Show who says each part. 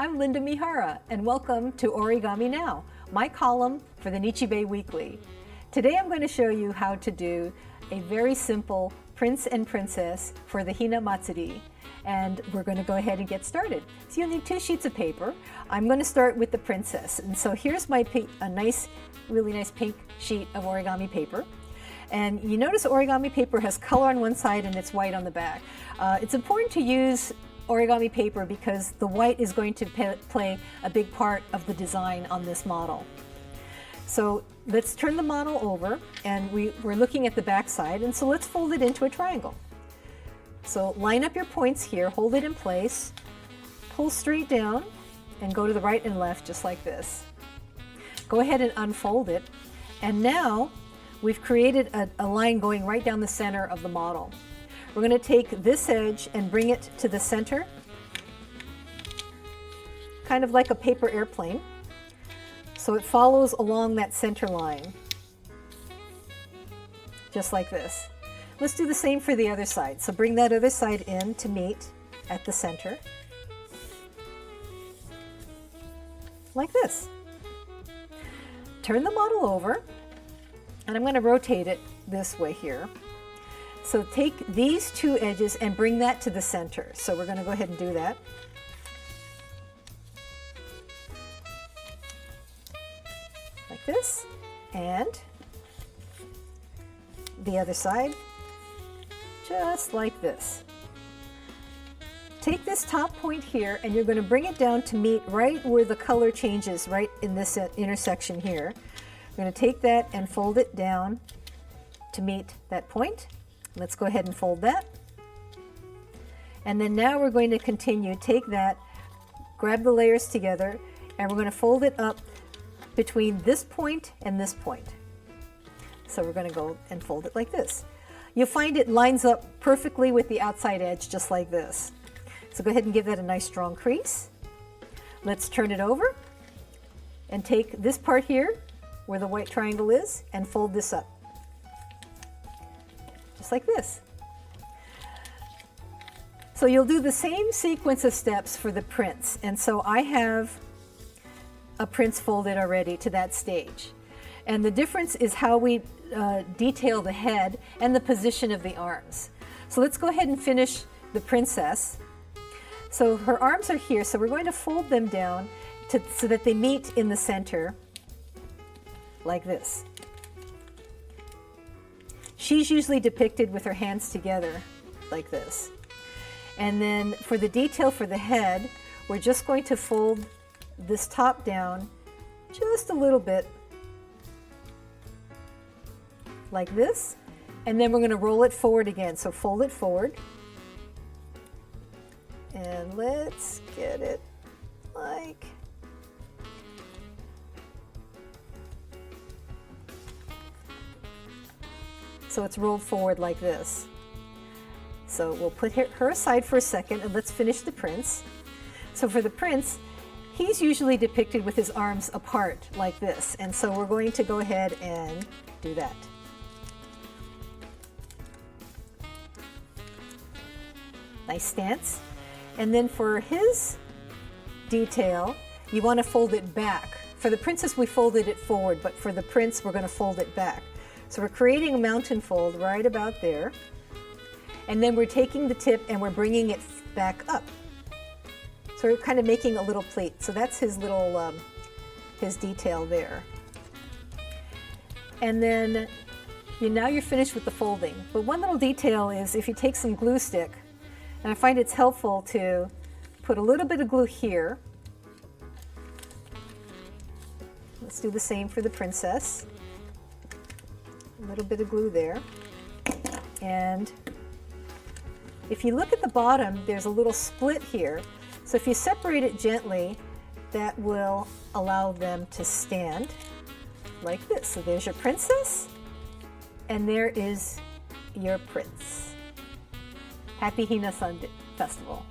Speaker 1: I'm Linda Mihara, and welcome to Origami Now, my column for the Nichibei Weekly. Today I'm going to show you how to do a very simple prince and princess for the Hina Matsuri. And we're going to go ahead and get started. So you'll need 2 sheets of paper. I'm going to start with the princess. And so here's my really nice pink sheet of origami paper. And you notice origami paper has color on one side and it's white on the back. It's important to use origami paper because the white is going to play a big part of the design on this model. So let's turn the model over, and we're looking at the back side, and so let's fold it into a triangle. So line up your points here, hold it in place, pull straight down, and go to the right and left just like this. Go ahead and unfold it, and now we've created a line going right down the center of the model. We're going to take this edge and bring it to the center, kind of like a paper airplane, so it follows along that center line, just like this. Let's do the same for the other side. So bring that other side in to meet at the center, like this. Turn the model over, and I'm going to rotate it this way here. So take these 2 edges and bring that to the center. So we're going to go ahead and do that. Like this. And the other side, just like this. Take this top point here and you're going to bring it down to meet right where the color changes, right in this intersection here. We're going to take that and fold it down to meet that point. Let's go ahead and fold that. And then now we're going to continue. Take that, grab the layers together, and we're going to fold it up between this point and this point. So we're going to go and fold it like this. You'll find it lines up perfectly with the outside edge, just like this. So go ahead and give that a nice strong crease. Let's turn it over and take this part here, where the white triangle is, and fold this up. Just like this. So you'll do the same sequence of steps for the prince. And so I have a prince folded already to that stage. And the difference is how we detail the head and the position of the arms. So let's go ahead and finish the princess. So her arms are here, so we're going to fold them down so that they meet in the center, like this. She's usually depicted with her hands together, like this. And then for the detail for the head, we're just going to fold this top down just a little bit, like this. And then we're going to roll it forward again. So fold it forward. And let's get it like... So it's rolled forward like this. So we'll put her aside for a second and let's finish the prince. So for the prince, he's usually depicted with his arms apart like this. And so we're going to go ahead and do that. Nice stance. And then for his detail, you want to fold it back. For the princess, we folded it forward, but for the prince, we're going to fold it back. So we're creating a mountain fold right about there. And then we're taking the tip and we're bringing it back up. So we're kind of making a little pleat. So that's his little, his detail there. And then now you're finished with the folding. But one little detail is if you take some glue stick, and I find it's helpful to put a little bit of glue here. Let's do the same for the princess. A little bit of glue there. And if you look at the bottom, there's a little split here. So if you separate it gently, that will allow them to stand like this. So there's your princess, and there is your prince. Happy Hina Festival.